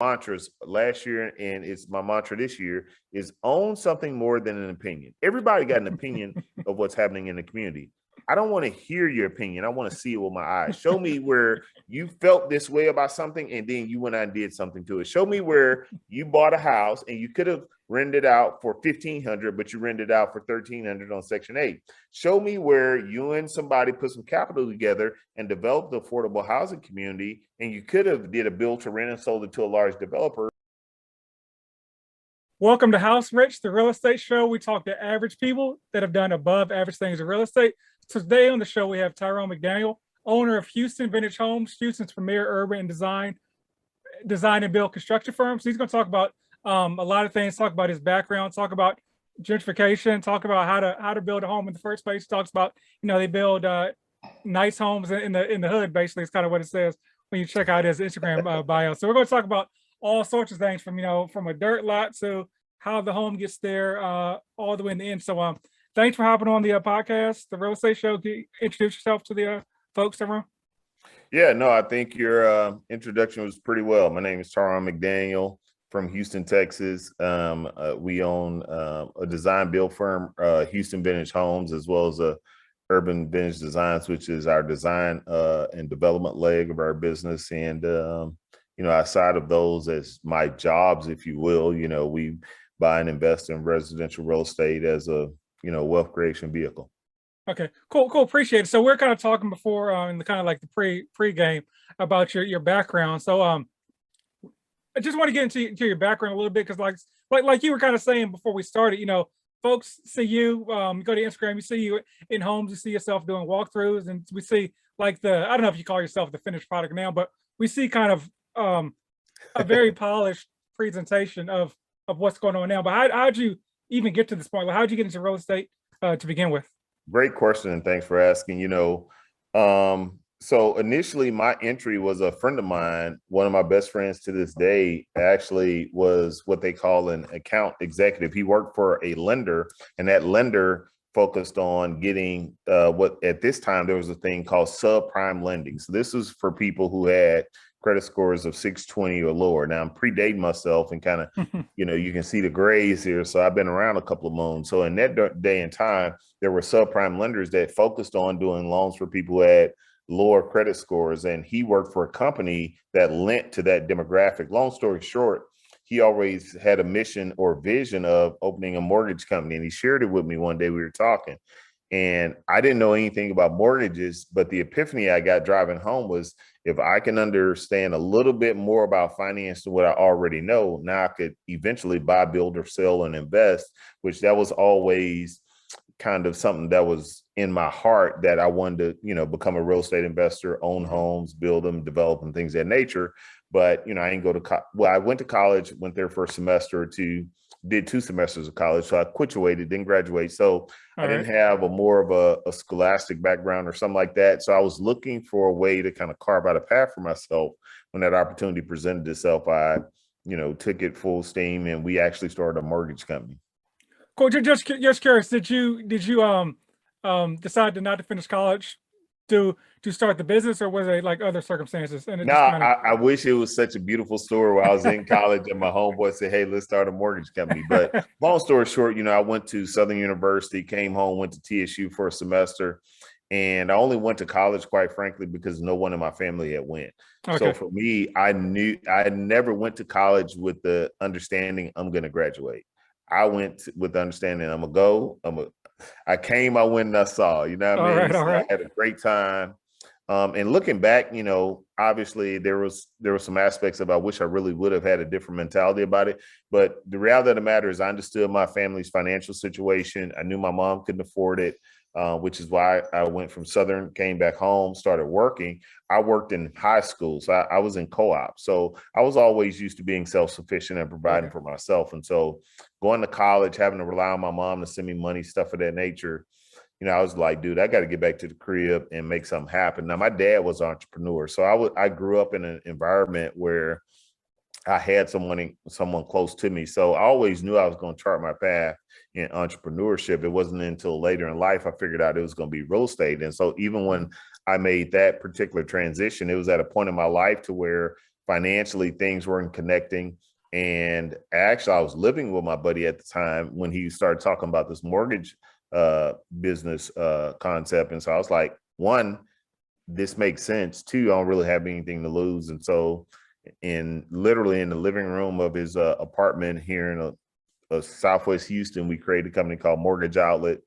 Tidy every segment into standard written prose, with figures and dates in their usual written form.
mantras last year, and it's my mantra this year, is own something more than an opinion. Everybody got an opinion of what's happening in the community. I don't want to hear your opinion. I want to see it with my eyes. Show me where you felt this way about something and then you went out and did something to it. Show me where you bought a house and you could have rented out for $1,500, but you rented out for $1,300 on Section 8. Show me where you and somebody put some capital together and developed the affordable housing community, and you could have did a build to rent and sold it to a large developer. Welcome to House Rich, the real estate show. We talk to average people that have done above average things in real estate. Today on the show, we have Tyron McDaniel, owner of Houston Vintage Homes, Houston's premier urban and design and build construction firm. So he's going to talk about a lot of things, talk about his background, talk about gentrification, talk about how to build a home in the first place. He talks about, they build nice homes in the hood, basically. It's kind of what it says when you check out his Instagram bio. So we're going to talk about all sorts of things from a dirt lot to how the home gets there, all the way in the end. So thanks for hopping on the podcast, the real estate show. Can you introduce yourself to the folks around? Yeah, no, I think your introduction was pretty well. My name is Tyron McDaniel from Houston, Texas. We own a design build firm, Houston Vintage Homes, as well as a Urban Vintage Designs, which is our design and development leg of our business. And outside of those as my jobs, if you will, we buy and invest in residential real estate as a, wealth creation vehicle. Okay, cool. Appreciate it. So we're kind of talking before in the kind of like the pre-game about your background. So I just want to get into your background a little bit, because like you were kind of saying before we started, folks see you, you go to Instagram, you see you in homes, you see yourself doing walkthroughs, and we see I don't know if you call yourself the finished product now, but we see kind of a very polished presentation of what's going on now. But how'd you even get to this point? Like, how'd you get into real estate to begin with? Great question, and thanks for asking. So initially my entry was a friend of mine, one of my best friends to this day, actually was what they call an account executive. He worked for a lender, and that lender focused on getting what at this time there was a thing called subprime lending. So this was for people who had credit scores of 620 or lower. Now I'm predating myself and kind of, you can see the grays here. So I've been around a couple of moons. So in that day and time, there were subprime lenders that focused on doing loans for people who had lower credit scores. And he worked for a company that lent to that demographic. Long story short, he always had a mission or vision of opening a mortgage company. And he shared it with me one day. We were talking, and I didn't know anything about mortgages, but the epiphany I got driving home was, if I can understand a little bit more about finance than what I already know, now I could eventually buy, build, or sell and invest, which that was always kind of something that was in my heart, that I wanted to, become a real estate investor, own homes, build them, develop them, things of that nature. But, I didn't go to I went to college, went there for a semester or two, did 2 semesters of college. So I quitulated, didn't graduate. So I didn't have more of a scholastic background or something like that. So I was looking for a way to kind of carve out a path for myself. When that opportunity presented itself, I, took it full steam, and we actually started a mortgage company. Cool. Just curious, did you decide to not to finish college to start the business, or was it like other circumstances? And I wish it was such a beautiful story where I was in college and my homeboy said, "Hey, let's start a mortgage company." But long story short, I went to Southern University, came home, went to TSU for a semester, and I only went to college, quite frankly, because no one in my family had went. Okay. So for me, I never went to college with the understanding I'm going to graduate. I went with the understanding I'm going to go. I came, I went, and I saw, what I mean? I had a great time. And looking back, obviously there was some aspects of I wish I really would have had a different mentality about it. But the reality of the matter is I understood my family's financial situation. I knew my mom couldn't afford it, which is why I went from Southern, came back home, started working. I worked in high school, so I was in co-op. So I was always used to being self-sufficient and providing for myself. And so going to college, having to rely on my mom to send me money, stuff of that nature, I was like, dude, I got to get back to the crib and make something happen. Now, my dad was an entrepreneur, so I grew up in an environment where I had someone close to me. So I always knew I was going to chart my path in entrepreneurship. It wasn't until later in life I figured out it was going to be real estate. And so even when I made that particular transition, it was at a point in my life to where financially things weren't connecting. And actually, I was living with my buddy at the time when he started talking about this mortgage business concept. And so I was like, one, this makes sense. Two, I don't really have anything to lose. And so literally in the living room of his apartment here in Southwest Houston, we created a company called Mortgage Outlet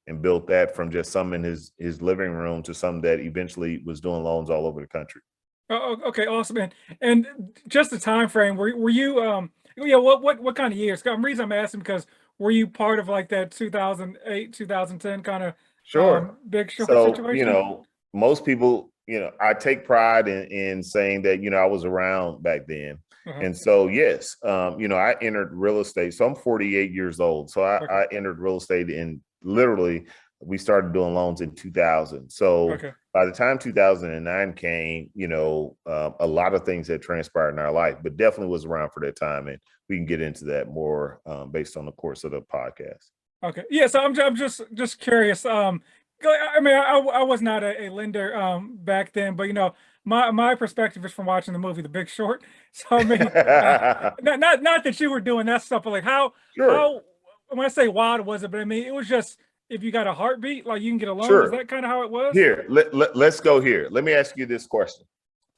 and built that from just some in his living room to some that eventually was doing loans all over the country. Oh, okay, awesome. And just the time frame, were you yeah, what kind of years? The reason I'm asking because were you part of like that 2008, 2010 kind of Sure. big short So, situation? most people, I take pride in saying that, I was around back then. Uh-huh. And so, yes, I entered real estate. So I'm 48 years old. So Okay. I entered real estate in literally, we started doing loans in 2000. So Okay. by the time 2009 came, a lot of things had transpired in our life, but definitely was around for that time. And we can get into that more based on the course of the podcast. Okay. Yeah. So I'm just curious. I mean, I was not a lender back then, but my perspective is from watching the movie The Big Short. So I mean, not that you were doing that stuff, but like Sure. how when I say wild was it, but I mean it was just if you got a heartbeat, like you can get a loan. Was Sure. that kind of how it was? Here, let's go here. Let me ask you this question.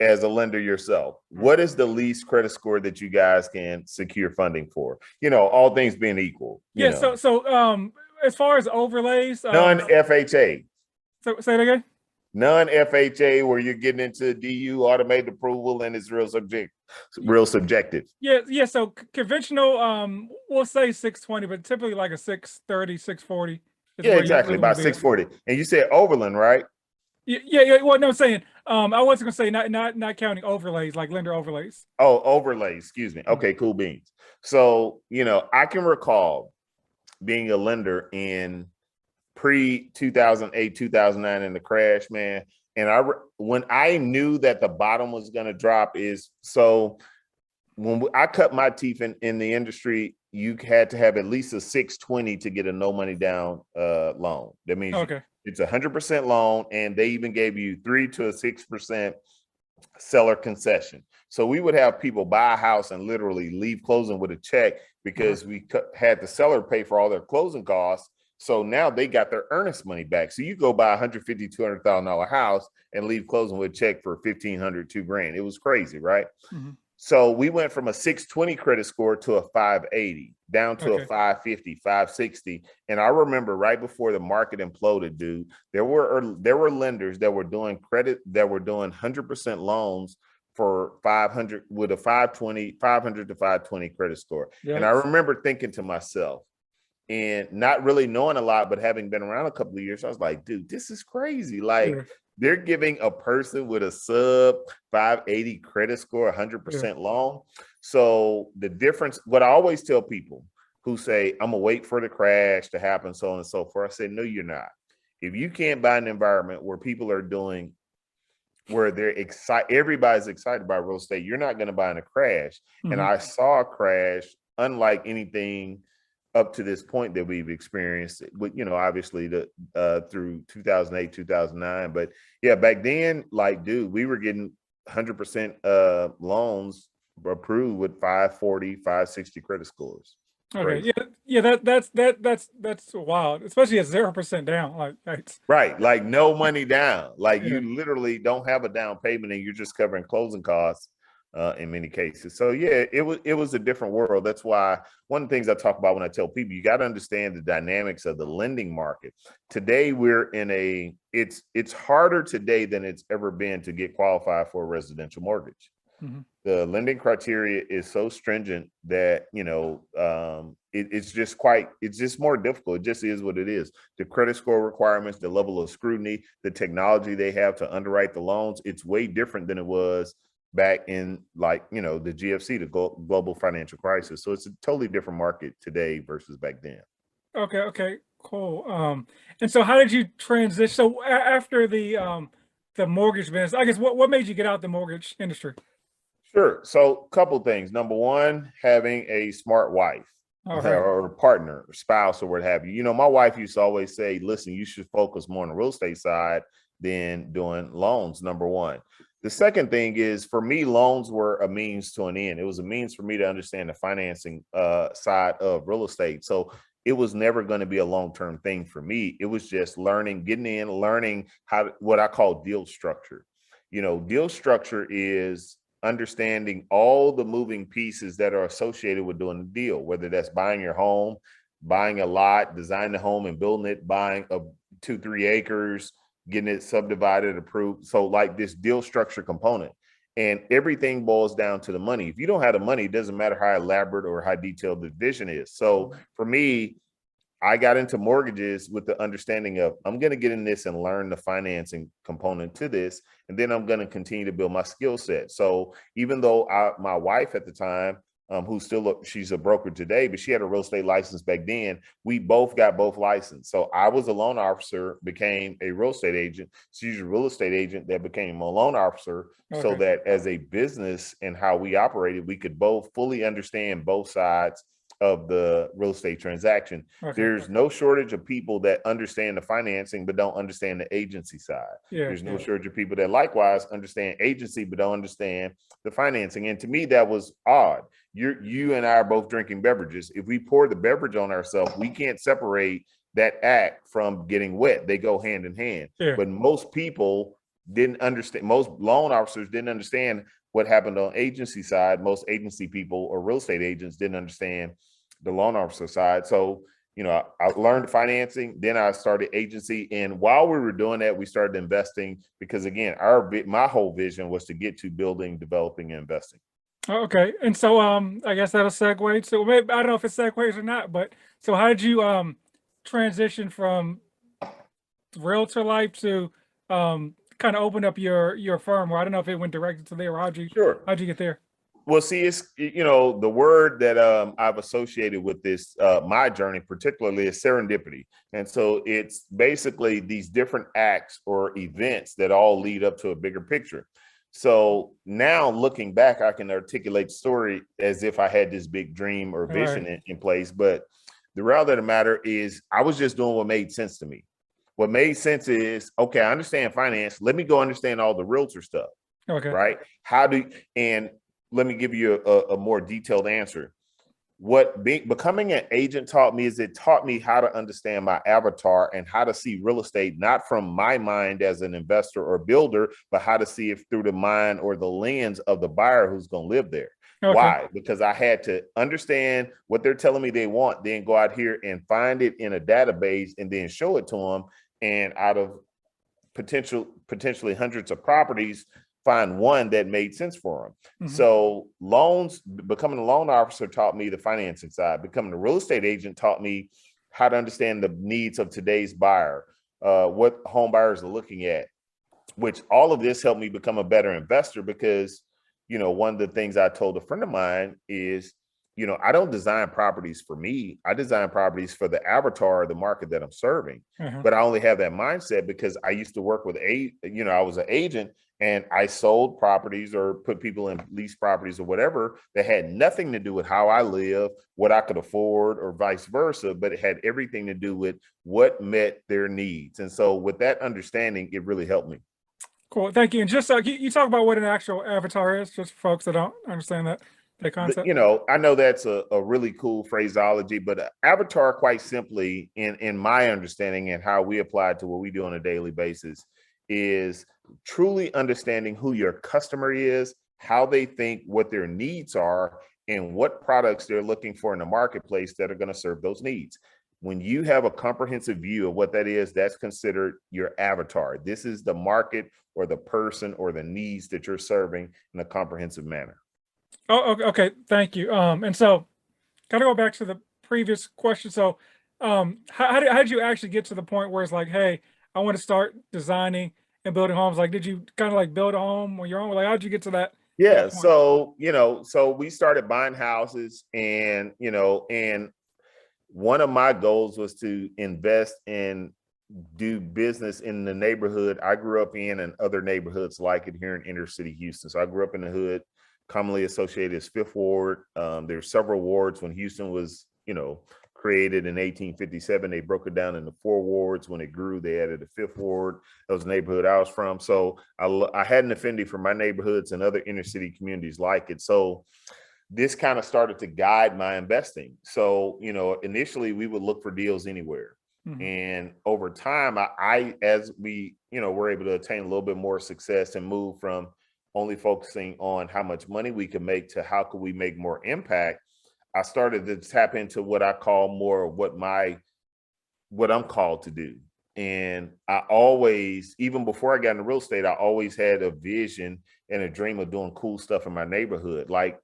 As a lender yourself, what is the least credit score that you guys can secure funding for? All things being equal. Yeah. So as far as overlays, Non-FHA. so say it again. Non-FHA, where you're getting into DU automated approval and it's real subjective. Yeah. So conventional, we'll say 620, but typically like a 630, 640. Yeah, exactly. About 640. And you said Overland, right? Yeah. Well, no, I'm saying I wasn't gonna say not counting overlays like lender overlays. Oh, overlays. Excuse me. Okay, cool beans. So I can recall being a lender in pre 2008, 2009 in the crash, man. And when I knew that the bottom was going to drop is so when I cut my teeth in the industry, you had to have at least a 620 to get a no money down loan. That means it's 100% loan, and they even gave you 3 to 6% seller concession. So we would have people buy a house and literally leave closing with a check because we had the seller pay for all their closing costs. So now they got their earnest money back. So you go buy $150,000, $200,000 house and leave closing with a check for $1,500, $2,000. It was crazy, right? Mm-hmm. So we went from a 620 credit score to a 580, down to a 550, 560. And I remember right before the market imploded, dude, there were lenders that were doing 100% loans for 500 with a 500 to 520 credit score. Yes. And I remember thinking to myself, and not really knowing a lot, but having been around a couple of years, I was like, dude, this is crazy. Like, they're giving a person with a sub 580 credit score 100% loan. So the difference, what I always tell people who say, I'm gonna wait for the crash to happen, so on and so forth, I say, no, you're not. If you can't buy an environment where people are doing, where they're excited, everybody's excited about real estate, you're not gonna buy in a crash. Mm-hmm. And I saw a crash unlike anything up to this point that we've experienced with, obviously through 2008, 2009. But yeah, back then, like, dude, we were getting 100% loans approved with 540, 560 credit scores. Okay. Crazy. Yeah. That's wild, especially at 0% down. Right. Like no money down. Like you literally don't have a down payment and you're just covering closing costs. In many cases. So yeah, it was a different world. That's why one of the things I talk about when I tell people, you got to understand the dynamics of the lending market. Today we're in it's harder today than it's ever been to get qualified for a residential mortgage. Mm-hmm. The lending criteria is so stringent that it's just more difficult. It just is what it is. The credit score requirements, the level of scrutiny, the technology they have to underwrite the loans, it's way different than it was back in the GFC, the global financial crisis. So it's a totally different market today versus back then. Okay, cool. And so how did you transition? So after the mortgage business, I guess what made you get out the mortgage industry? Sure. So a couple things. Number one, having a smart wife or partner or spouse or what have you. My wife used to always say, listen, you should focus more on the real estate side than doing loans, number one. The second thing is, for me, loans were a means to an end. It was a means for me to understand the financing side of real estate. So it was never going to be a long-term thing for me. It was just learning, getting in, learning how, what I call deal structure. Deal structure is understanding all the moving pieces that are associated with doing the deal, whether that's buying your home, buying a lot, designing the home and building it, buying a 2-3 acres, getting it subdivided, approved. So like this deal structure component, and everything boils down to the money. If you don't have the money, it doesn't matter how elaborate or how detailed the vision is. So for me, I got into mortgages with the understanding of, I'm going to get in this and learn the financing component to this, and then I'm going to continue to build my skill set. So even though my wife at the time, she's a broker today, but she had a real estate license back then. We both got both licensed. So I was a loan officer, became a real estate agent. She's a real estate agent that became a loan officer, so that as a business and how we operated, we could both fully understand both sides of the real estate transaction. There's no shortage of people that understand the financing but don't understand the agency side. There's no shortage of people that likewise understand agency but don't understand the financing. And to me, that was odd. You and I are both drinking beverages. If we pour the beverage on ourselves, we can't separate that act from getting wet. They go hand in hand. But most people didn't understand, most loan officers didn't understand what happened on agency side. Most agency people or real estate agents didn't understand the loan officer side. So, I learned financing, then I started agency. And while we were doing that, we started investing, because again, my whole vision was to get to building, developing, and investing. Okay. And so I guess that'll segue to, maybe, I don't know if it segues or not, but so how did you transition from realtor life to kind of open up your firm? Or I don't know if it went directly to there, or how'd you get there? Well, see, it's, the word that I've associated with this, my journey particularly, is serendipity. And so it's basically these different acts or events that all lead up to a bigger picture. So now looking back, I can articulate the story as if I had this big dream or vision in place. But the reality of the matter is, I was just doing what made sense to me. What made sense is, okay, I understand finance. Let me go understand all the realtor stuff. Right? And let me give you a more detailed answer. What becoming an agent taught me is, it taught me how to understand my avatar and how to see real estate, not from my mind as an investor or builder, but how to see it through the mind or the lens of the buyer who's going to live there. Why? Because I had to understand what they're telling me they want, then go out here and find it in a database and then show it to them. And out of potentially hundreds of properties, find one that made sense for them. So becoming a loan officer taught me the financing side. Becoming a real estate agent taught me how to understand the needs of today's buyer, what home buyers are looking at, which all of this helped me become a better investor. Because, one of the things I told a friend of mine is, I don't design properties for me. I design properties for the avatar of the market that I'm serving. But I only have that mindset because I used to work with I was an agent, and I sold properties or put people in lease properties or whatever that had nothing to do with how I live, what I could afford, or vice versa, but it had everything to do with what met their needs. And so with that understanding, it really helped me. Cool. Thank you. And just you talk about what an actual avatar is, just for folks that don't understand that concept. I know that's a really cool phraseology, but avatar, quite simply, in my understanding and how we apply it to what we do on a daily basis, is truly understanding who your customer is, how they think, what their needs are, and what products they're looking for in the marketplace that are going to serve those needs. When you have a comprehensive view of what that is, that's considered your avatar. This is the market or the person or the needs that you're serving in a comprehensive manner. Oh, okay. Thank you. And so gotta go back to the previous question. So how did you actually get to the point where it's like, hey, I want to start designing and building homes? Like, did you kind of like build a home on your own? Like, how'd you get to that? Yeah. So, so we started buying houses, and, and one of my goals was to invest and do business in the neighborhood I grew up in and other neighborhoods like it here in inner city Houston. So I grew up in the hood, commonly associated as Fifth Ward. There's several wards when Houston was, created in 1857. They broke it down into 4 wards. When it grew, they added a 5th ward. That was the neighborhood I was from. So I had an affinity for my neighborhoods and other inner city communities like it. So this kind of started to guide my investing. So, initially we would look for deals anywhere. Mm-hmm. And over time, as we, were able to attain a little bit more success and move from only focusing on how much money we could make to how could we make more impact, I started to tap into what I call more of what I'm called to do. And I always, even before I got into real estate, I always had a vision and a dream of doing cool stuff in my neighborhood. Like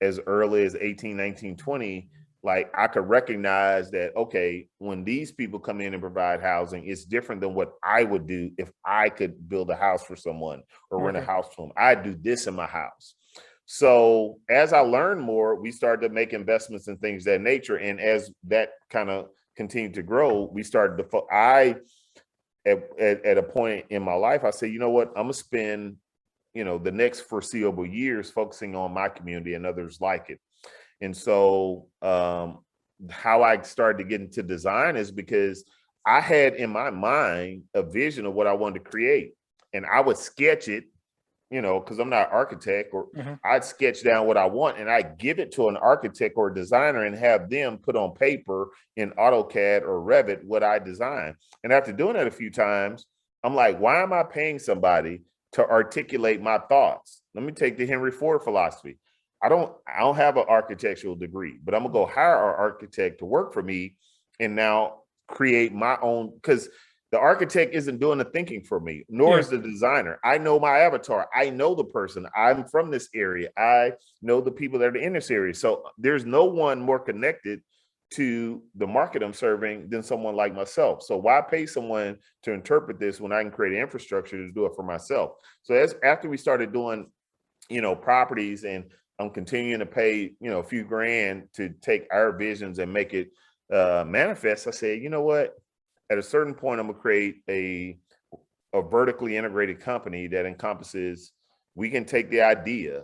as early as 18, 19, 20, like I could recognize that, okay, when these people come in and provide housing, it's different than what I would do if I could build a house for someone or rent a house for them. I do this in my house. So as I learned more, we started to make investments in things of that nature. And as that kind of continued to grow, we started to, at a point in my life, I said, you know what, I'm gonna spend, the next foreseeable years focusing on my community and others like it. And so how I started to get into design is because I had in my mind a vision of what I wanted to create. And I would sketch it, because I'm not an architect, or I'd sketch down what I want and I give it to an architect or a designer and have them put on paper in AutoCAD or Revit what I design. And after doing that a few times, I'm like, why am I paying somebody to articulate my thoughts? Let me take the Henry Ford philosophy. I don't have an architectural degree, but I'm gonna go hire an architect to work for me and now create my own, because the architect isn't doing the thinking for me, nor is the designer. I know my avatar. I know the person. I'm from this area. I know the people that are in this area. So there's no one more connected to the market I'm serving than someone like myself. So why pay someone to interpret this when I can create an infrastructure to do it for myself? So after we started doing, properties, and I'm continuing to pay, a few grand to take our visions and make it manifest, I said, you know what? At a certain point, I'm gonna create a vertically integrated company that encompasses, we can take the idea,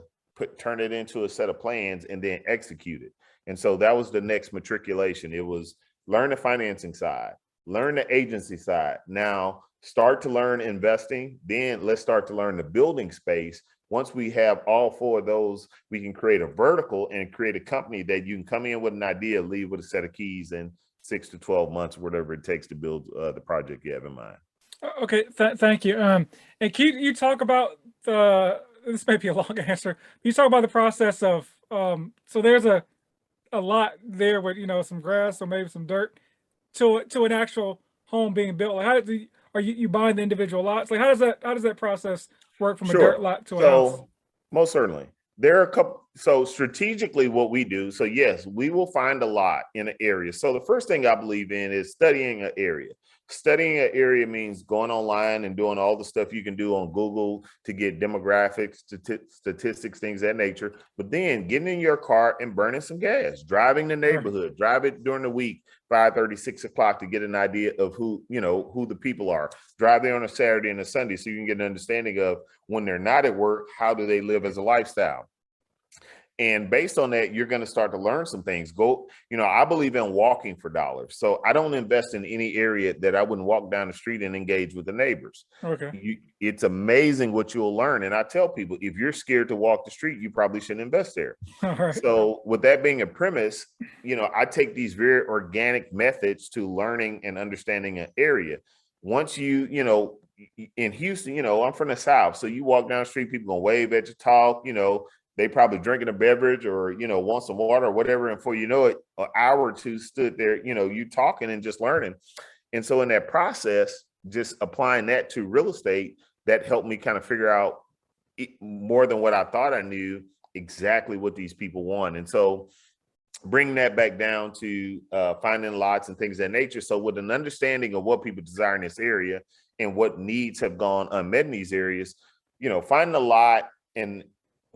turn it into a set of plans, and then execute it. And so that was the next matriculation. It was learn the financing side, learn the agency side. Now start to learn investing. Then let's start to learn the building space. Once we have all 4 of those, we can create a vertical and create a company that you can come in with an idea, leave with a set of keys, and 6 to 12 months, whatever it takes to build the project you have in mind. Okay, thank you. And can you talk about this may be a long answer. You talk about the process of, so there's a lot there with, some grass or maybe some dirt to an actual home being built. Like are you buying the individual lots? Like how does that process work from a dirt lot to a house? Most certainly. There are a couple. So strategically what we do, so yes, we will find a lot in an area. So the first thing I believe in is studying an area. Studying an area means going online and doing all the stuff you can do on Google to get demographics, statistics, things of that nature. But then getting in your car and burning some gas, driving the neighborhood, drive it during the week, 5:30, 6 o'clock, to get an idea of who the people are. Drive there on a Saturday and a Sunday so you can get an understanding of, when they're not at work, how do they live as a lifestyle? And based on that, you're going to start to learn some things. I believe in walking for dollars. So I don't invest in any area that I wouldn't walk down the street and engage with the neighbors. Okay. It's amazing what you'll learn. And I tell people, if you're scared to walk the street, you probably shouldn't invest there. Right. So with that being a premise, I take these very organic methods to learning and understanding an area. Once in Houston, I'm from the South. So you walk down the street, people gonna wave at you, talk, they probably drinking a beverage or, want some water or whatever. And before you know it, an hour or two stood there, you talking and just learning. And so in that process, just applying that to real estate, that helped me kind of figure out more than what I thought I knew, exactly what these people want. And so bringing that back down to finding lots and things of that nature. So with an understanding of what people desire in this area and what needs have gone unmet in these areas, finding a lot. And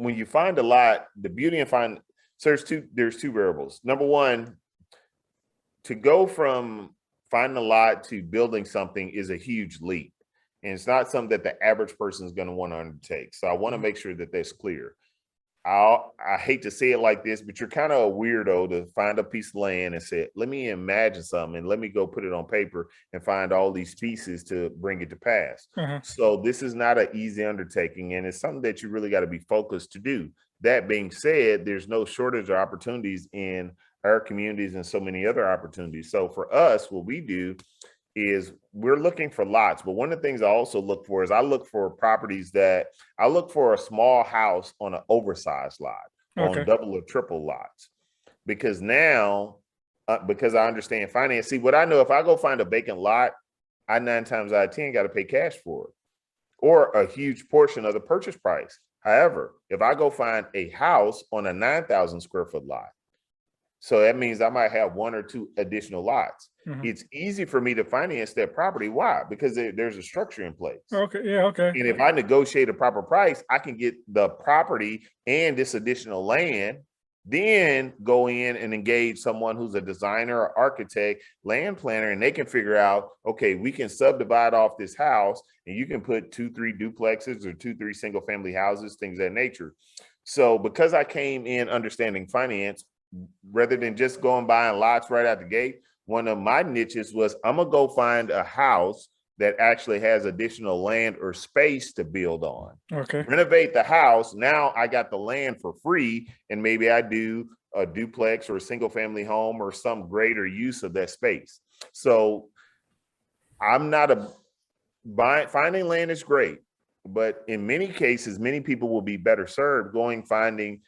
when you find a lot, the beauty and so there's two variables. Number one, to go from finding a lot to building something is a huge leap. And it's not something that the average person is going to want to undertake. So I want to make sure that that's clear. I hate to say it like this, but you're kind of a weirdo to find a piece of land and say, let me imagine something and let me go put it on paper and find all these pieces to bring it to pass. Uh-huh. So this is not an easy undertaking, and it's something that you really got to be focused to do. That being said, there's no shortage of opportunities in our communities and so many other opportunities. So for us, what we do is we're looking for lots. But one of the things I also look for is I look for properties that I look for a small house on an oversized lot, on Okay. double or triple lots. Because now, because I understand finance, see what I know, if I go find a vacant lot, I 9 times out of 10 got to pay cash for it or a huge portion of the purchase price. However, if I go find a house on a 9,000 square foot lot, so that means I might have 1 or 2 additional lots. Mhm. It's easy for me to finance that property. Why? Because there's a structure in place. Okay. Yeah. Okay. And if I negotiate a proper price, I can get the property and this additional land, then go in and engage someone who's a designer or architect, land planner, and they can figure out, okay, we can subdivide off this house and you can put 2, 3 duplexes or 2, 3 single family houses, things of that nature. So because I came in understanding finance, rather than just going buying lots right out the gate, one of my niches was I'm gonna go find a house that actually has additional land or space to build on. Okay. Renovate the house. Now I got the land for free, and maybe I do a duplex or a single family home or some greater use of that space. So I'm not finding land is great, but in many cases, many people will be better served finding,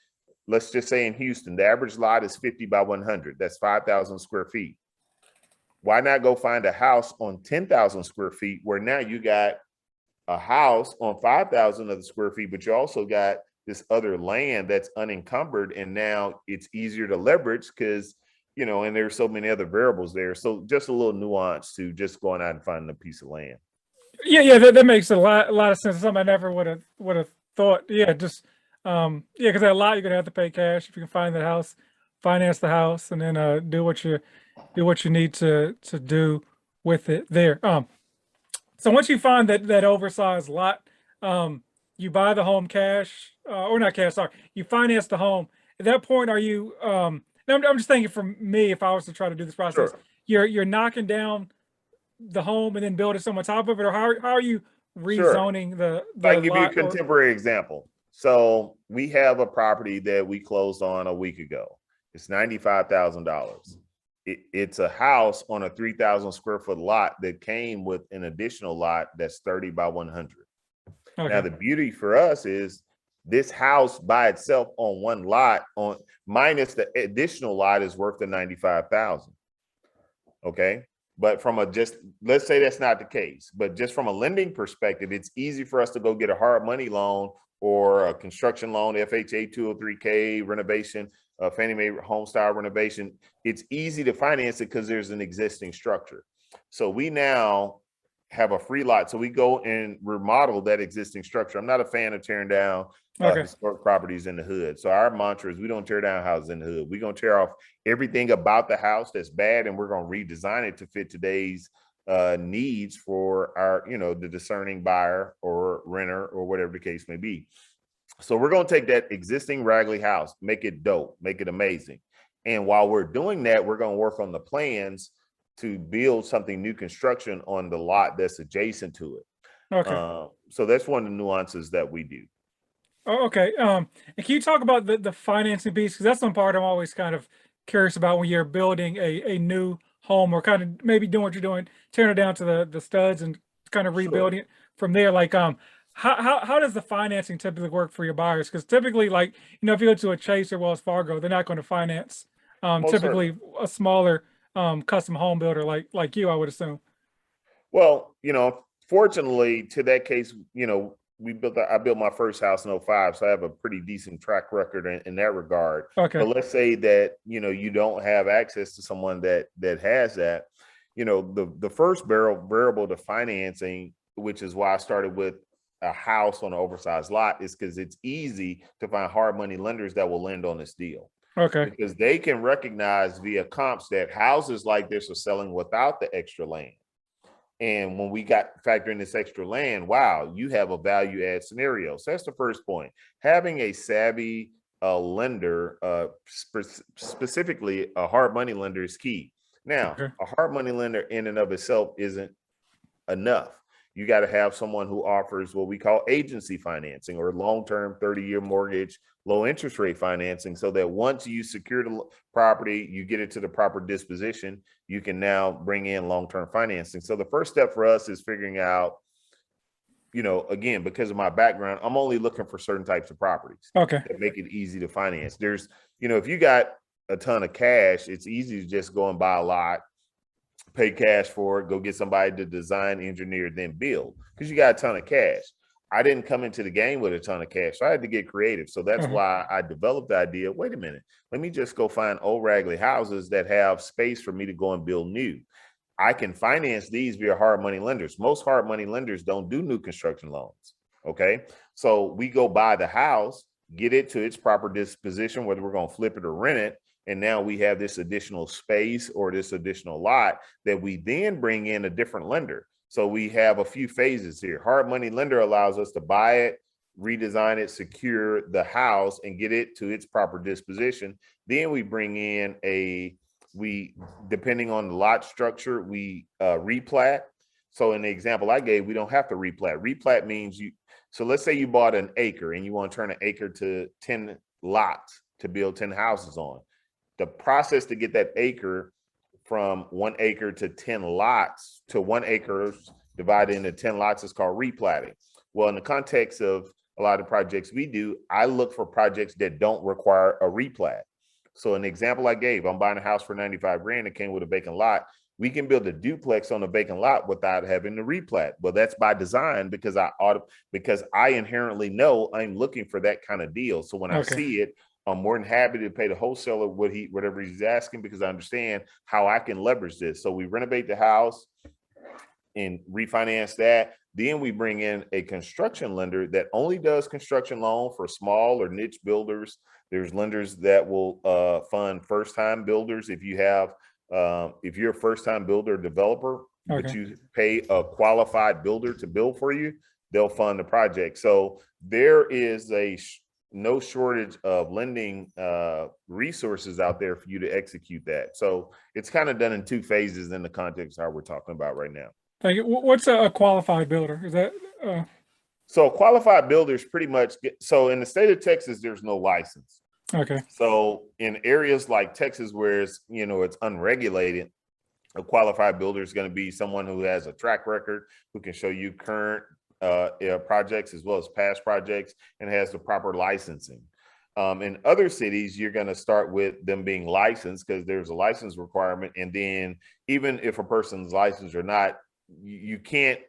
let's just say in Houston, the average lot is 50 by 100. That's 5,000 square feet. Why not go find a house on 10,000 square feet where now you got a house on 5,000 of the square feet, but you also got this other land that's unencumbered, and now it's easier to leverage because, and there's so many other variables there. So just a little nuance to just going out and finding a piece of land. Yeah. Yeah. That makes a lot of sense. Something I never would have thought. Yeah. Just yeah, because that lot you're gonna have to pay cash if you can find the house, finance the house, and then do what you need to do with it there. So once you find that oversized lot, you buy the home cash, or not cash, sorry, you finance the home. At that point, are you? I'm just thinking for me, if I was to try to do this process, Sure. you're knocking down the home and then building some on top of it, or how are you Sure. rezoning the I can give you a lot? Or contemporary example. So we have a property that we closed on a week ago. It's $95,000. It's a house on a 3,000 square foot lot that came with an additional lot that's 30 by 100. Now, okay, the beauty for us is this house by itself on one lot, on minus the additional lot, is worth the 95,000. Okay. But let's say that's not the case, but just from a lending perspective, it's easy for us to go get a hard money loan or a construction loan, FHA 203K renovation, Fannie Mae home style renovation. It's easy to finance it because there's an existing structure. So we now have a free lot. So we go and remodel that existing structure. I'm not a fan of tearing down okay, historic properties in the hood. So our mantra is we don't tear down houses in the hood. We're going to tear off everything about the house that's bad, and we're going to redesign it to fit today's needs for our, the discerning buyer or renter or whatever the case may be. So we're going to take that existing raggedy house, make it dope, make it amazing. And while we're doing that, we're going to work on the plans to build something new construction on the lot that's adjacent to it. okay. So that's one of the nuances that we do. Oh, okay. And can you talk about the financing piece? Because that's one part I'm always kind of curious about when you're building a new home or kind of maybe doing what you're doing, tearing it down to the studs and kind of Sure. rebuilding it from there. Like, how does the financing typically work for your buyers? Because typically, like, if you go to a Chase or Wells Fargo, they're not going to finance Most certainly. typically a smaller custom home builder like you, I would assume. Well, fortunately to that case, I built my first house in '05, so I have a pretty decent track record in that regard. Okay. But let's say that, you don't have access to someone that has that, the first variable to financing, which is why I started with a house on an oversized lot, is because it's easy to find hard money lenders that will lend on this deal. Okay. Because they can recognize via comps that houses like this are selling without the extra land. And when we factor in this extra land, wow, you have a value add scenario. So that's the first point. Having a savvy a lender, specifically a hard money lender, is key. Now, Okay. a hard money lender in and of itself isn't enough. You got to have someone who offers what we call agency financing, or long-term 30-year mortgage, low interest rate financing, so that once you secure the property, you get it to the proper disposition, you can now bring in long-term financing. So the first step for us is figuring out, again, because of my background, I'm only looking for certain types of properties Okay. that make it easy to finance. There's, if you got a ton of cash, it's easy to just go and buy a lot, pay cash for it, go get somebody to design, engineer, then build, because you got a ton of cash. I didn't come into the game with a ton of cash, so I had to get creative. So that's why I developed the idea, wait a minute, let me just go find old raggedy houses that have space for me to go and build new. I can finance these via hard money lenders. Most hard money lenders don't do new construction loans. Okay. So we go buy the house, get it to its proper disposition, whether we're going to flip it or rent it. And now we have this additional space or this additional lot that we then bring in a different lender. So we have a few phases here. Hard money lender allows us to buy it, redesign it, secure the house, and get it to its proper disposition. Then we bring in depending on the lot structure, we replat. So in the example I gave, we don't have to replat. Replat means so let's say you bought an acre and you want to turn an acre to 10 lots to build 10 houses on. The process to get that acre from 1 acre to 10 lots to 1 acre divided into 10 lots is called replatting. Well, in the context of a lot of projects we do, I look for projects that don't require a replat. So an example I gave, I'm buying a house for 95 grand. It came with a vacant lot. We can build a duplex on a vacant lot without having to replat. Well, that's by design, because I inherently know I'm looking for that kind of deal. So when I see it, I'm more than happy to pay the wholesaler whatever he's asking, because I understand how I can leverage this. So we renovate the house and refinance that. Then we bring in a construction lender that only does construction loan for small or niche builders. There's lenders that will fund first-time builders. If you're a first-time builder or developer, but you pay a qualified builder to build for you, they'll fund the project. So there is no shortage of lending resources out there for you to execute that. So it's kind of done in two phases in the context of how we're talking about right now. Thank you. What's a qualified builder? Is that? So a qualified builder is pretty much, so in the state of Texas, there's no license. Okay. So in areas like Texas, where it's unregulated, a qualified builder is going to be someone who has a track record, who can show you current projects as well as past projects, and has the proper licensing. In other cities, you're going to start with them being licensed, because there's a license requirement. And then even if a person's licensed or not, you can't,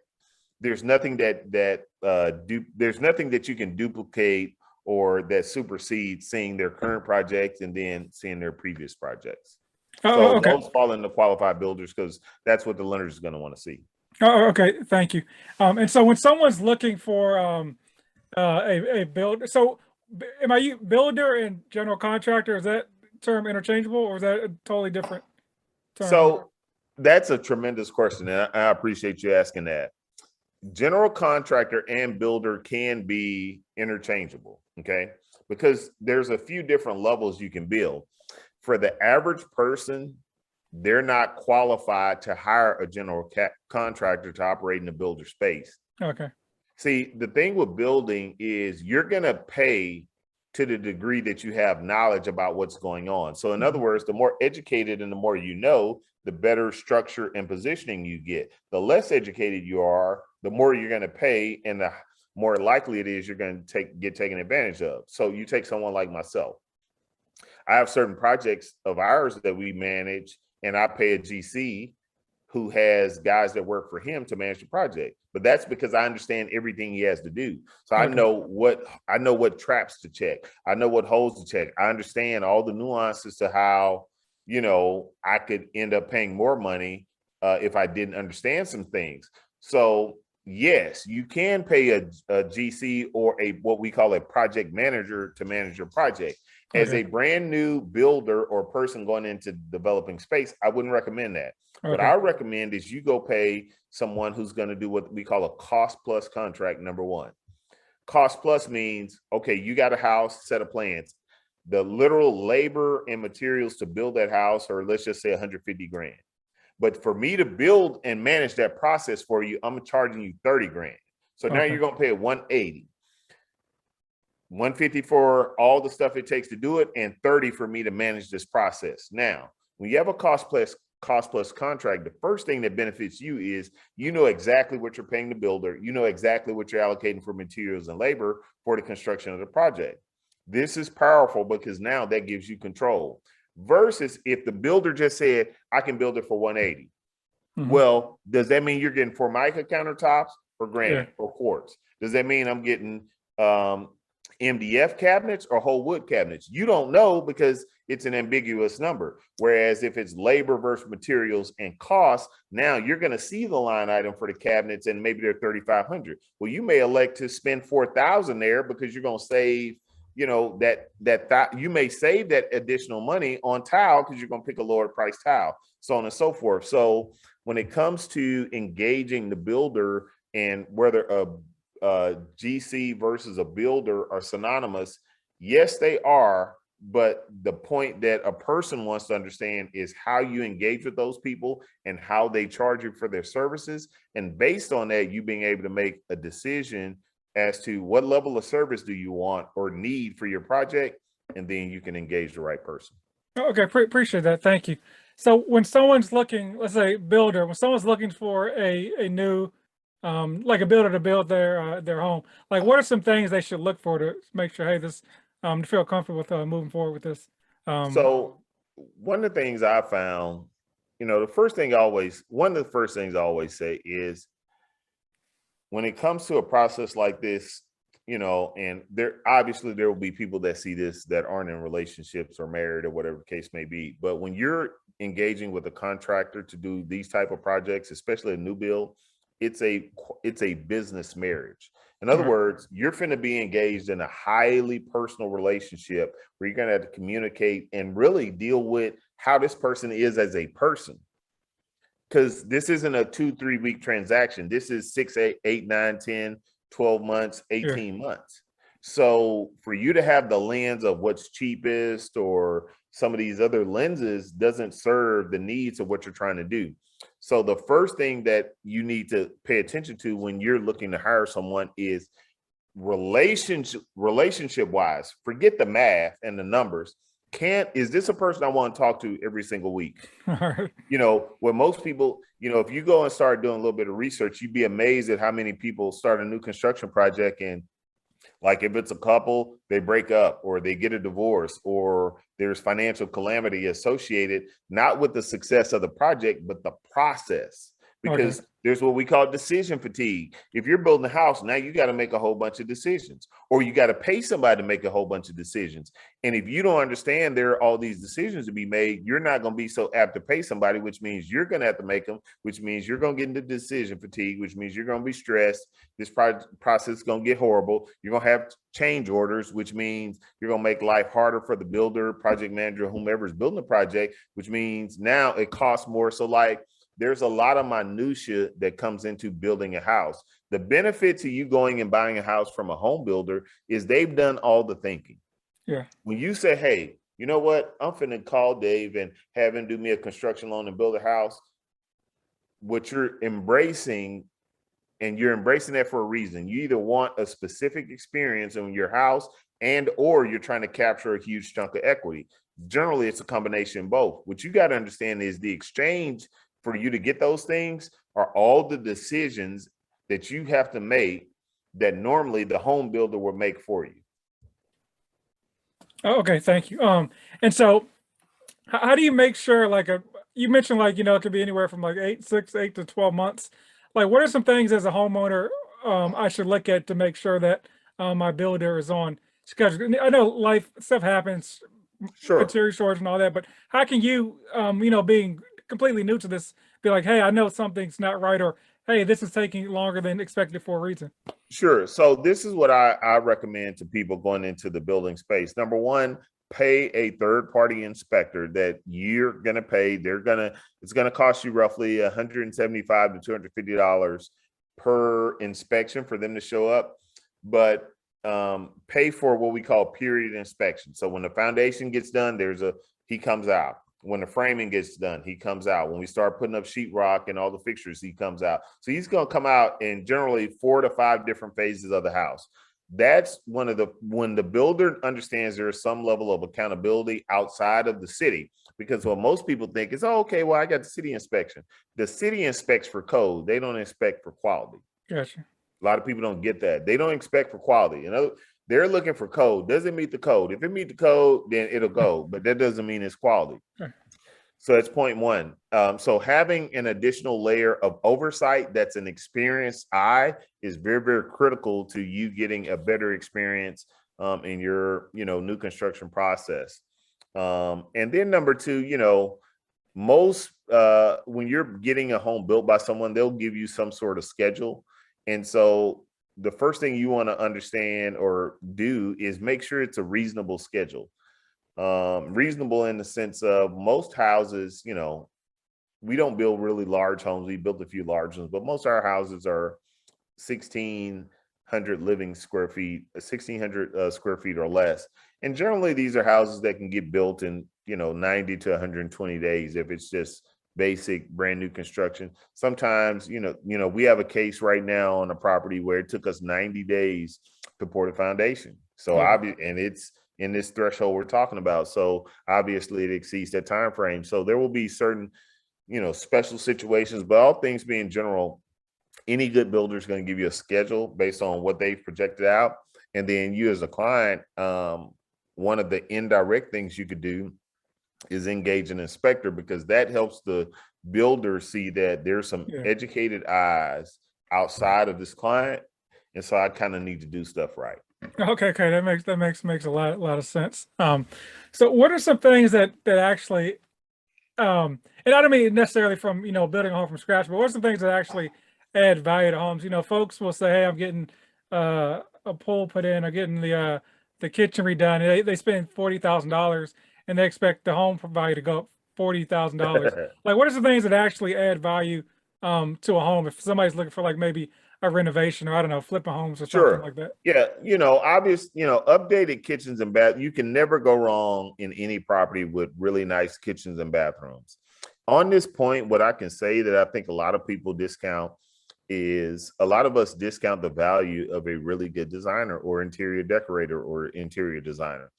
there's nothing there's nothing that you can duplicate or that supersedes seeing their current projects and then seeing their previous projects. So those fall into qualified builders, because that's what the lender is going to want to see. Oh, okay. Thank you. And so when someone's looking for a builder, so am I builder and general contractor? Is that term interchangeable, or is that a totally different term? So that's a tremendous question, and I appreciate you asking that. General contractor and builder can be interchangeable, okay? Because there's a few different levels you can build. For the average person, they're not qualified to hire a general contractor to operate in the builder space. Okay. See, the thing with building is you're going to pay to the degree that you have knowledge about what's going on. So in other words, the more educated and the more you know, the better structure and positioning you get. The less educated you are, the more you're going to pay, and the more likely it is you're going to get taken advantage of. So you take someone like myself. I have certain projects of ours that we manage, and I pay a GC who has guys that work for him to manage the project. But that's because I understand everything he has to do. So I know what traps to check. I know what holes to check. I understand all the nuances to how, I could end up paying more money if I didn't understand some things. So yes, you can pay a GC or what we call a project manager to manage your project. As a brand new builder or person going into developing space, I wouldn't recommend that. What I recommend is you go pay someone who's going to do what we call a cost plus contract, number one. Cost plus means, okay, you got a house, set of plans. The literal labor and materials to build that house, or let's just say 150 grand. But for me to build and manage that process for you, I'm charging you 30 grand. So now you're going to pay 180. 150 for all the stuff it takes to do it, and 30 for me to manage this process. Now, when you have a cost plus contract, the first thing that benefits you is you know exactly what you're paying the builder. You know exactly what you're allocating for materials and labor for the construction of the project. This is powerful because now that gives you control. Versus if the builder just said, I can build it for 180. Well, does that mean you're getting Formica countertops or granite or quartz? Does that mean I'm getting MDF cabinets or whole wood cabinets? You don't know because it's an ambiguous number. Whereas if it's labor versus materials and cost, now you're going to see the line item for the cabinets and maybe they're 3,500. Well, you may elect to spend 4,000 there because you're going to save, you know, you may save that additional money on tile because you're going to pick a lower price tile, so on and so forth. So when it comes to engaging the builder and whether a GC versus a builder are synonymous, yes, they are. But the point that a person wants to understand is how you engage with those people and how they charge you for their services. And based on that, you being able to make a decision as to what level of service do you want or need for your project, and then you can engage the right person. Okay, appreciate that. Thank you. So when someone's looking, let's say builder, when someone's looking for a new, like a builder to build their home, like what are some things they should look for to make sure, hey, this, to feel comfortable with moving forward with this? So one of the things I found, you know, one of the first things I always say is when it comes to a process like this, you know, and there will be people that see this that aren't in relationships or married or whatever the case may be. But when you're engaging with a contractor to do these type of projects, especially a new build, it's a business marriage. In other words, you're finna be engaged in a highly personal relationship where you're gonna have to communicate and really deal with how this person is as a person. Because this isn't a 2-3 week transaction. This is 6, 8, 9, 10, 12 months, 18 months. So for you to have the lens of what's cheapest or some of these other lenses doesn't serve the needs of what you're trying to do. So the first thing that you need to pay attention to when you're looking to hire someone is relationship wise, forget the math and the numbers. Is this a person I want to talk to every single week? You know, when most people, you know, if you go and start doing a little bit of research, you'd be amazed at how many people start a new construction project and like if it's a couple, they break up or they get a divorce or there's financial calamity associated, not with the success of the project, but the process. Because there's what we call decision fatigue. If you're building a house, now you got to make a whole bunch of decisions, or you got to pay somebody to make a whole bunch of decisions. And if you don't understand there are all these decisions to be made, you're not going to be so apt to pay somebody, which means you're going to have to make them, which means you're going to get into decision fatigue, which means you're going to be stressed. This process is going to get horrible. You're going to have change orders, which means you're going to make life harder for the builder, project manager, whomever is building the project, which means now it costs more. So like, there's a lot of minutia that comes into building a house. The benefit to you going and buying a house from a home builder is they've done all the thinking. Yeah. When you say, hey, you know what? I'm finna call Dave and have him do me a construction loan and build a house. What you're embracing, and you're embracing that for a reason. You either want a specific experience in your house or you're trying to capture a huge chunk of equity. Generally, it's a combination of both. What you got to understand is the exchange for you to get those things are all the decisions that you have to make that normally the home builder will make for you. Okay, thank you. And so how do you make sure, like you mentioned, like, you know, it could be anywhere from like 8 to 12 months. Like, what are some things as a homeowner I should look at to make sure that my builder is on schedule? I know life stuff happens, material shortage and all that, but how can you, you know, being completely new to this, be like, hey, I know something's not right, or hey, this is taking longer than expected for a reason? Sure. So this is what I recommend to people going into the building space. Number one, pay a third-party inspector that you're going to pay. It's going to cost you roughly $175 to $250 per inspection for them to show up. But pay for what we call period inspection. So when the foundation gets done, he comes out. When the framing gets done, he comes out. When we start putting up sheetrock and all the fixtures, he comes out. So he's going to come out in generally 4 to 5 different phases of the house. That's when the builder understands there is some level of accountability outside of the city, because what most people think is, oh, okay, well, I got the city inspection. The city inspects for code. They don't inspect for quality. Gotcha. A lot of people don't get that. They don't expect for quality. They're looking for code. Does it meet the code? If it meet the code, then it'll go, but that doesn't mean it's quality. So that's point one. So having an additional layer of oversight that's an experienced eye is very, very critical to you getting a better experience in your, new construction process. And then number two, most when you're getting a home built by someone, they'll give you some sort of schedule. And so the first thing you want to understand or do is make sure it's a reasonable schedule. Reasonable in the sense of most houses, we don't build really large homes. We built a few large ones, but most of our houses are 1,600 living square feet, 1,600 square feet or less. And generally these are houses that can get built in, 90 to 120 days if it's just basic brand new construction. Sometimes, we have a case right now on a property where it took us 90 days to pour the foundation. So and it's in this threshold we're talking about. So obviously it exceeds that time frame. So there will be certain, special situations, but all things being general, any good builder is going to give you a schedule based on what they've projected out. And then you as a client, one of the indirect things you could do is engage an inspector, because that helps the builder see that there's some educated eyes outside of this client. And so I kind of need to do stuff right. Okay, that makes a lot of sense. So what are some things that actually, and I don't mean necessarily from building a home from scratch, but what are some things that actually add value to homes? Folks will say, "Hey, I'm getting a pool put in, or getting the kitchen redone." They spend $40,000, and they expect the home value to go up $40,000. Like, what are some things that actually add value to a home if somebody's looking for like maybe a renovation, or I don't know, flipping homes or something like that? Yeah, updated kitchens and bath. You can never go wrong in any property with really nice kitchens and bathrooms. On this point, what I can say that I think a lot of people discount is a lot of us discount the value of a really good designer or interior decorator or interior designer.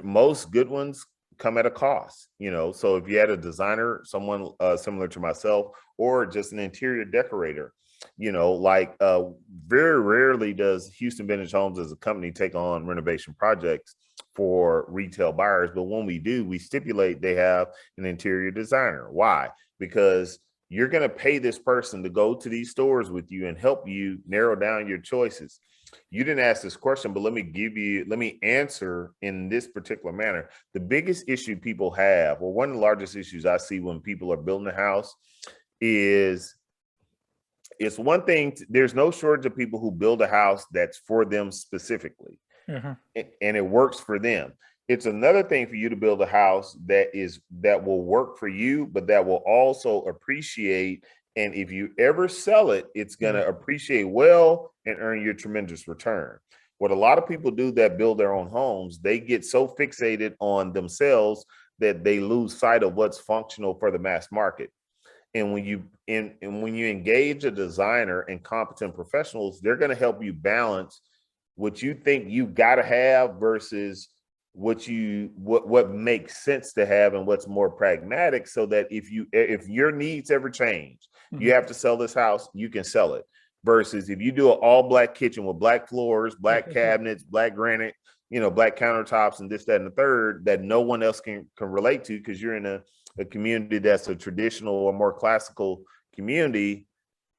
Most good ones come at a cost, so if you had a designer, someone similar to myself, or just an interior decorator, very rarely does Houston Vintage Homes as a company take on renovation projects for retail buyers. But when we do, we stipulate they have an interior designer. Why? Because you're going to pay this person to go to these stores with you and help you narrow down your choices. You didn't ask this question, but let me answer in this particular manner. The biggest issue people have, or one of the largest issues I see when people are building a house, is it's one thing, there's no shortage of people who build a house that's for them specifically, and it works for them. It's another thing for you to build a house that will work for you, but that will also appreciate. And if you ever sell it, it's going to appreciate well and earn you a tremendous return. What a lot of people do that build their own homes, they get so fixated on themselves that they lose sight of what's functional for the mass market. And when you engage a designer and competent professionals, they're going to help you balance what you think you got to have versus what makes sense to have and what's more pragmatic, so that if your needs ever change, you have to sell this house, you can sell it. Versus if you do an all black kitchen with black floors, black cabinets, black granite, black countertops, and this, that, and the third, that no one else can relate to because you're in a community that's a traditional or more classical community,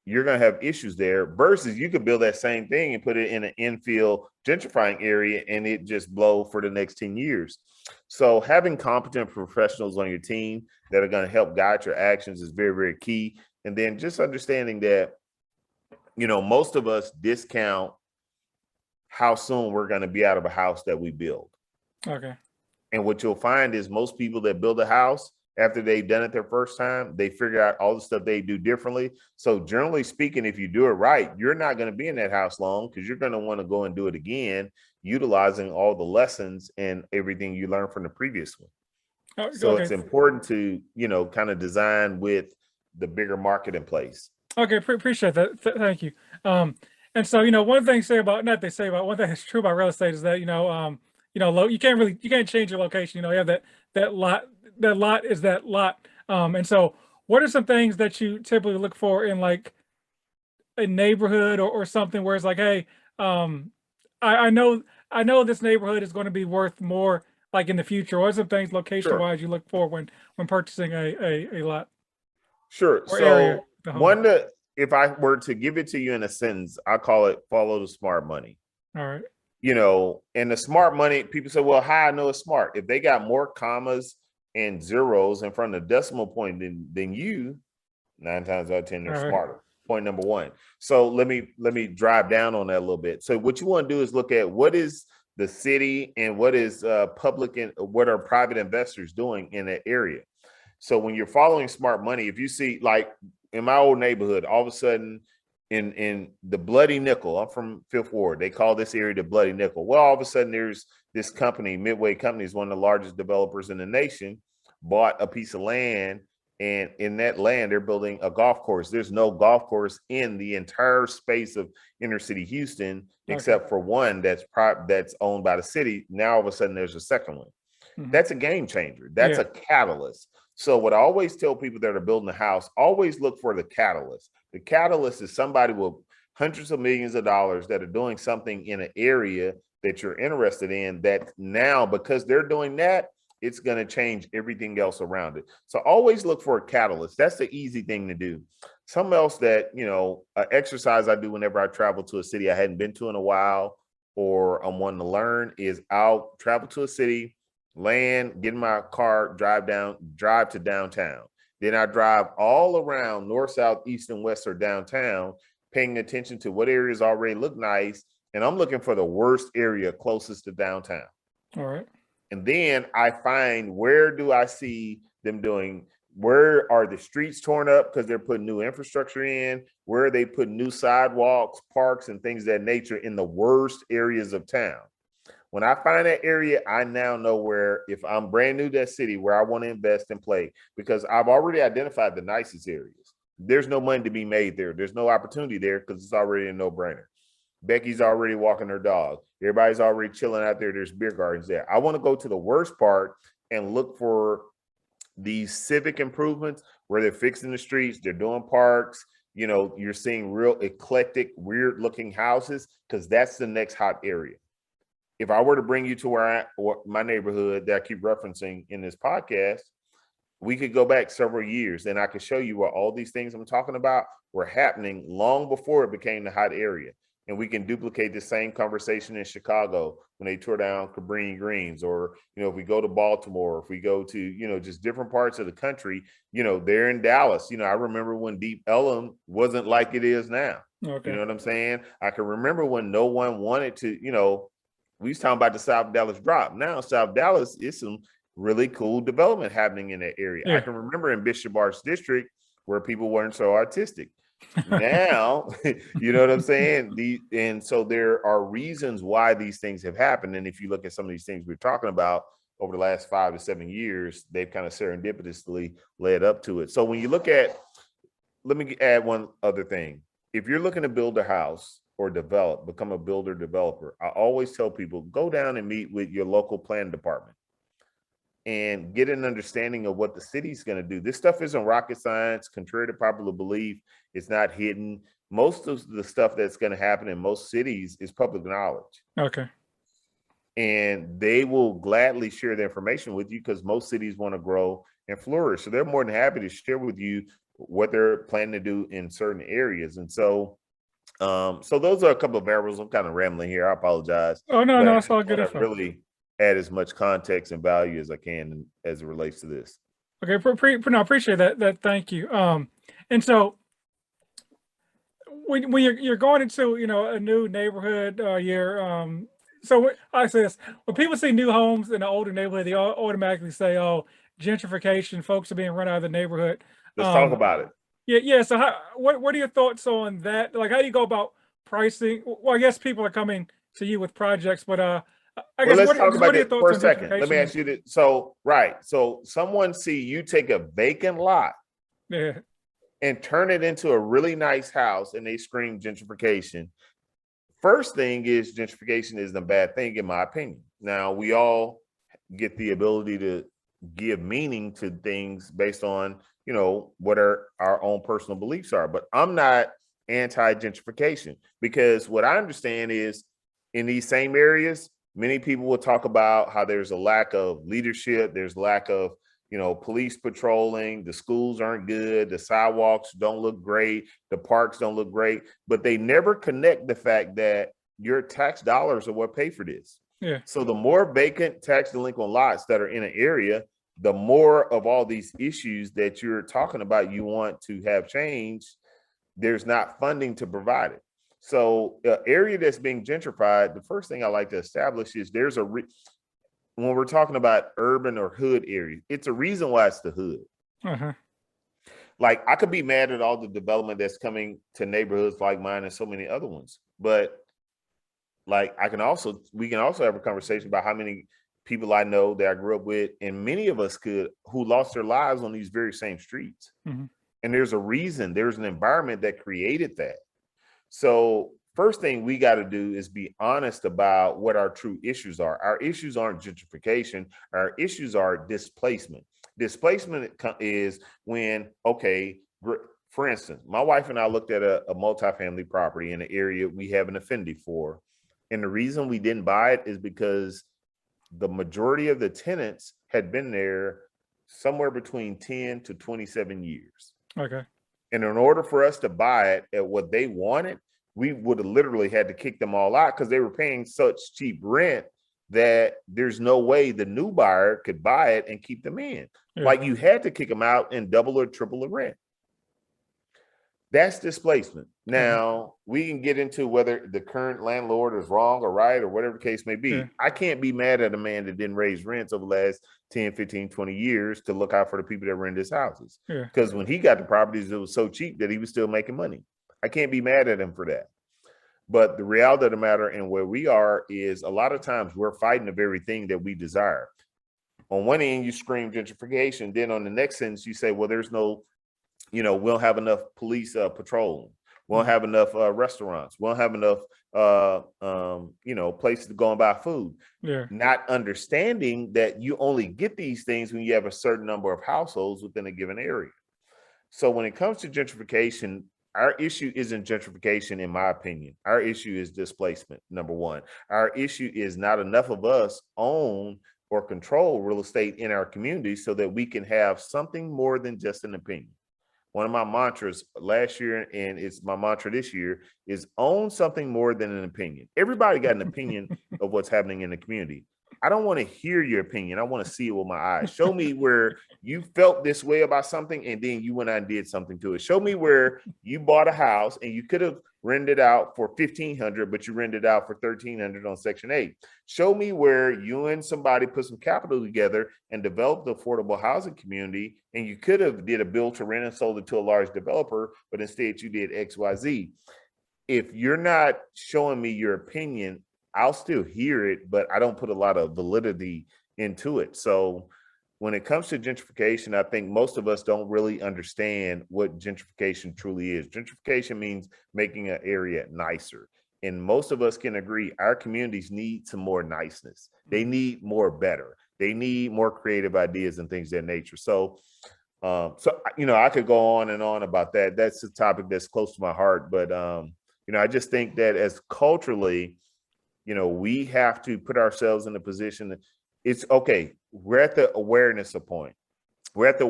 you're going to have issues there. Versus you could build that same thing and put it in an infill gentrifying area and it just blow for the next 10 years. So having competent professionals on your team that are going to help guide your actions is very, very key. And then just understanding that, most of us discount how soon we're going to be out of a house that we build. Okay. And what you'll find is most people that build a house, after they've done it their first time, they figure out all the stuff they do differently. So generally speaking, if you do it right, you're not going to be in that house long because you're going to want to go and do it again, utilizing all the lessons and everything you learned from the previous one. So Okay. it's important to, kind of design with the bigger market in place. Okay, appreciate that. Thank you. And so, one thing one thing that's true about real estate is that, you can't change your location. You have that lot is that lot. And so what are some things that you typically look for in like a neighborhood or something where it's like, hey, I know this neighborhood is going to be worth more like in the future. What are some things location wise you look for when purchasing a lot Sure. or area? So if I were to give it to you in a sentence, I call it follow the smart money. All right. And the smart money, people say, well, how I know it's smart? If they got more commas and zeros in front of the decimal point than you, 9 times out of 10, they're smarter. Point number one. So let me drive down on that a little bit. So what you want to do is look at what is the city and what is public and what are private investors doing in that area. So when you're following smart money, if you see like in my old neighborhood, all of a sudden in the Bloody Nickel, I'm from Fifth Ward, they call this area the Bloody Nickel. Well, all of a sudden there's this company, Midway Company is one of the largest developers in the nation, bought a piece of land, and in that land they're building a golf course. There's no golf course in the entire space of inner city Houston, except for one that's owned by the city. Now all of a sudden there's a second one. That's a game changer. That's a catalyst. So what I always tell people that are building a house, always look for the catalyst. The catalyst is somebody with hundreds of millions of dollars that are doing something in an area that you're interested in, that now, because they're doing that, it's going to change everything else around it. So always look for a catalyst. That's the easy thing to do. Something else that, an exercise I do whenever I travel to a city I hadn't been to in a while, or I'm wanting to learn, is I'll travel to a city, land, get in my car, drive to downtown. Then I drive all around north, south, east, and west or downtown, paying attention to what areas already look nice. And I'm looking for the worst area closest to downtown. All right. And then I find, where do I see them doing, where are the streets torn up because they're putting new infrastructure in? Where are they putting new sidewalks, parks, and things of that nature in the worst areas of town? When I find that area, I now know where, if I'm brand new to that city, where I want to invest and play, because I've already identified the nicest areas. There's no money to be made there. There's no opportunity there because it's already a no-brainer. Becky's already walking her dog. Everybody's already chilling out there. There's beer gardens there. I want to go to the worst part and look for these civic improvements where they're fixing the streets, they're doing parks. You're seeing real eclectic, weird looking houses, because that's the next hot area. If I were to bring you to my neighborhood that I keep referencing in this podcast, we could go back several years and I could show you where all these things I'm talking about were happening long before it became the hot area. And we can duplicate the same conversation in Chicago when they tore down Cabrini Greens, or, if we go to Baltimore, if we go to, just different parts of the country, they're in Dallas. I remember when Deep Ellum wasn't like it is now. Okay. You know what I'm saying? I can remember when no one wanted to, we was talking about the South Dallas drop. Now South Dallas is some really cool development happening in that area. Yeah. I can remember in Bishop Arts District where people weren't so artistic. Now, you know what I'm saying? And so there are reasons why these things have happened. And if you look at some of these things we're talking about over the last 5 to 7 years, they've kind of serendipitously led up to it. So when you look at, let me add one other thing. If you're looking to build a house or become a builder developer, I always tell people, go down and meet with your local plan department and get an understanding of what the city's going to do. This stuff isn't rocket science. Contrary to popular belief, it's not hidden. Most of the stuff that's going to happen in most cities is public knowledge. Okay. And they will gladly share the information with you because most cities want to grow and flourish. So they're more than happy to share with you what they're planning to do in certain areas. And so those are a couple of variables. I'm kind of rambling here. I apologize. Oh, no, it's all good. Really add as much context and value as I can as it relates to this. Okay, I appreciate that. Thank you. And so when you're going into a new neighborhood, so I say this: when people see new homes in an older neighborhood, they automatically say, "Oh, gentrification. Folks are being run out of the neighborhood. Let's talk about it. Yeah. So what are your thoughts on that? Like, how do you go about pricing? Well, I guess people are coming to you with projects, but I Well, guess let's talk what about are your that for thoughts a on second. Let me gentrification? ask you this. So, right. So someone see you take a vacant lot Yeah. and turn it into a really nice house and they scream gentrification. First thing is gentrification isn't a bad thing, in my opinion. Now, we all get the ability to give meaning to things based on, what our own personal beliefs are. But I'm not anti-gentrification, because what I understand is in these same areas, many people will talk about how there's a lack of leadership, there's lack of police patrolling, the schools aren't good, the sidewalks don't look great, the parks don't look great, but they never connect the fact that your tax dollars are what pay for this. Yeah. So the more vacant tax delinquent lots that are in an area, the more of all these issues that you're talking about you want to have changed, there's not funding to provide it. So the area that's being gentrified, the first thing I like to establish is there's when we're talking about urban or hood areas, it's a reason why it's the hood. Uh-huh. Like, I could be mad at all the development that's coming to neighborhoods like mine and so many other ones, but like we can also have a conversation about how many people I know that I grew up with, and many of us who lost their lives on these very same streets. Mm-hmm. And there's a reason, there's an environment that created that. So first thing we got to do is be honest about what our true issues are. Our issues aren't gentrification. Our issues are displacement. Displacement is when, for instance, my wife and I looked at a multifamily property in an area we have an affinity for. And the reason we didn't buy it is because the majority of the tenants had been there somewhere between 10 to 27 years. Okay. And in order for us to buy it at what they wanted, we would have literally had to kick them all out because they were paying such cheap rent that there's no way the new buyer could buy it and keep them in. Yeah. Like, you had to kick them out and double or triple the rent. That's displacement. Now, we can get into whether the current landlord is wrong or right or whatever the case may be. Yeah. I can't be mad at a man that didn't raise rents over the last 10, 15, 20 years to look out for the people that rent his houses. Yeah. Because when he got the properties, it was so cheap that he was still making money. I can't be mad at him for that. But the reality of the matter and where we are is a lot of times we're fighting the very thing that we desire. On one end, you scream gentrification. Then on the next sentence, you say, well, there's no, we don't have enough police patrolling. We don't have enough restaurants. We don't have enough, places to go and buy food. Yeah. Not understanding that you only get these things when you have a certain number of households within a given area. So when it comes to gentrification, our issue isn't gentrification, in my opinion. Our issue is displacement, number one. Our issue is not enough of us own or control real estate in our community so that we can have something more than just an opinion. One of my mantras last year, and it's my mantra this year, is own something more than an opinion. Everybody got an opinion of what's happening in the community. I don't want to hear your opinion. I want to see it with my eyes. Show me where you felt this way about something and then you went out and did something to it. Show me where you bought a house and you could have rented out for $1,500, but you rented out for $1,300 on Section 8. Show me where you and somebody put some capital together and developed the affordable housing community, and you could have did a build to rent and sold it to a large developer, but instead you did XYZ. If you're not showing me your opinion, I'll still hear it, but I don't put a lot of validity into it. So when it comes to gentrification, I think most of us don't really understand what gentrification truly is. Gentrification means making an area nicer. And most of us can agree our communities need some more niceness. They need more better. They need more creative ideas and things of that nature. So, I could go on and on about that. That's a topic that's close to my heart. But, I just think that as culturally, we have to put ourselves in a position that it's okay. We're at the awareness point. We're at the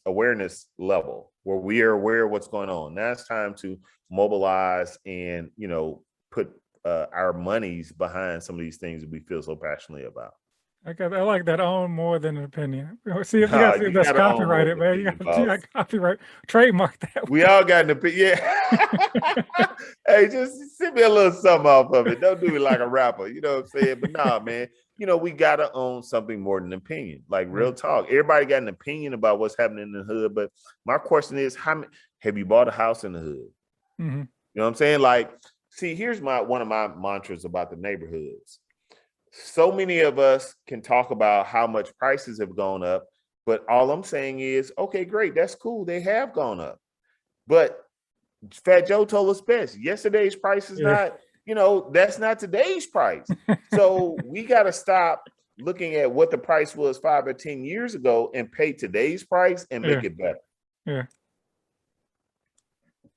awareness level where we are aware of what's going on. Now it's time to mobilize and, put our monies behind some of these things that we feel so passionately about. I like that own more than an opinion. See if you Nah, gotta see if you that's gotta own more copyrighted, than man. opinion, You boss. got copyright trademark that. We all got an opinion. Yeah. Hey, just send me a little something off of it. Don't do me like a rapper. You know what I'm saying? But nah, man, we gotta own something more than opinion. Like real talk. Everybody got an opinion about what's happening in the hood. But my question is, how many have you bought a house in the hood? Mm-hmm. You know what I'm saying? Like, see, here's one of my mantras about the neighborhoods. So many of us can talk about how much prices have gone up, but all I'm saying is, okay, great, that's cool. They have gone up. But Fat Joe told us best. Yesterday's price is not, that's not today's price. So we got to stop looking at what the price was 5 or 10 years ago and pay today's price and make it better. Yeah.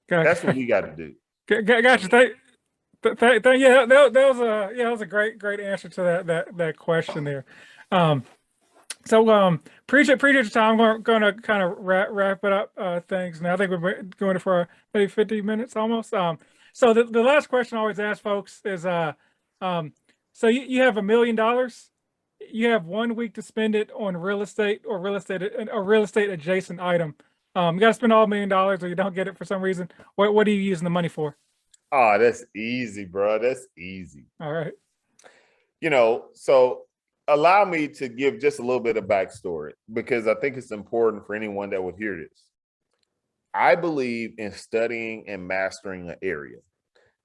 That's what we got to do. Gotcha. Yeah, that was a great answer to that question there. Appreciate your time. I'm going to kind of wrap it up things now. I think we're going for maybe 50 minutes almost. So the last question I always ask folks is, so you have $1 million. You have 1 week to spend it on real estate or real estate adjacent item. You got to spend all $1 million, or you don't get it for some reason. What are you using the money for? Oh, that's easy, bro. That's easy. All right. So allow me to give just a little bit of backstory because I think it's important for anyone that would hear this. I believe in studying and mastering an area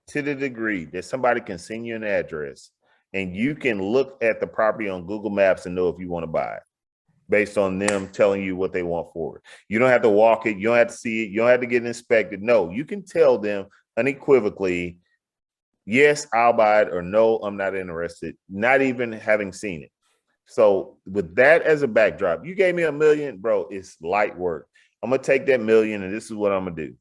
to the degree that somebody can send you an address and you can look at the property on Google Maps and know if you want to buy it based on them telling you what they want for it. You don't have to walk it. You don't have to see it. You don't have to get it inspected. No, you can tell them unequivocally, yes, I'll buy it, or no, I'm not interested, not even having seen it. So with that as a backdrop, you gave me $1 million, bro, it's light work. I'm going to take that $1 million and this is what I'm going to do.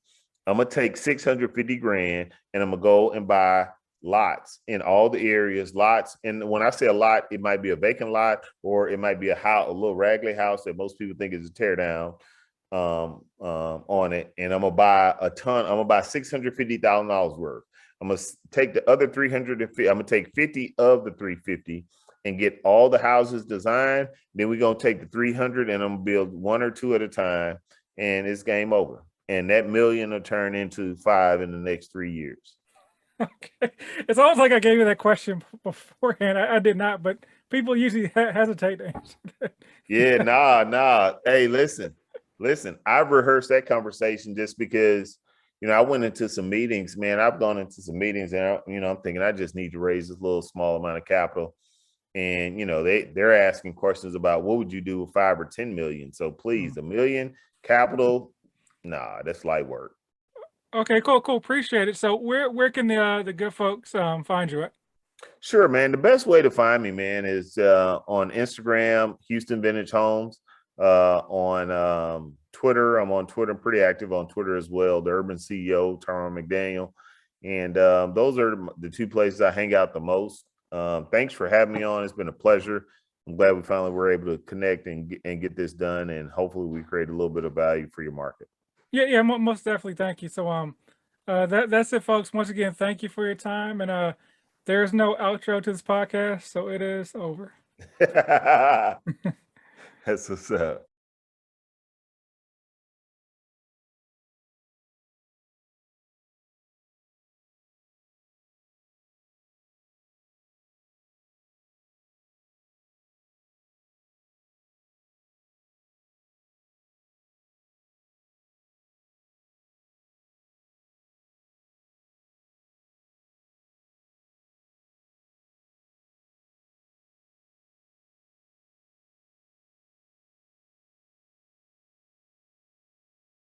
I'm going to take 650 grand and I'm going to go and buy lots in all the areas, lots. And when I say a lot, it might be a vacant lot or it might be a house, a little raggedy house that most people think is a tear down on it. And I'm going to buy a ton. I'm going to buy $650,000 worth. I'm going to take the other 350. I'm going to take 50 of the 350 and get all the houses designed. Then we're going to take the 300 and I'm going to build 1 or 2 at a time. And it's game over. And that $1 million will turn into 5 in the next 3 years. Okay. It's almost like I gave you that question beforehand. I did not, but people usually hesitate to answer that. Yeah, nah. Hey, listen, I've rehearsed that conversation just because, I went into some meetings, man. I've gone into some meetings and, I'm thinking I just need to raise this little small amount of capital. And, they're asking questions about what would you do with 5 or 10 million? So please, $1 million capital, nah, that's light work. Okay, cool. Appreciate it. So where can the good folks find you at? Sure, man. The best way to find me, man, is on Instagram, Houston Vintage Homes. On Twitter, I'm on Twitter. I'm pretty active on Twitter as well. The Urban CEO, Tyron McDaniel. And those are the 2 places I hang out the most. Thanks for having me on. It's been a pleasure. I'm glad we finally were able to connect and get this done. And hopefully we create a little bit of value for your market. Yeah, most definitely. Thank you. So that's it, folks. Once again, thank you for your time. And there's no outro to this podcast, so it is over. That's what's up.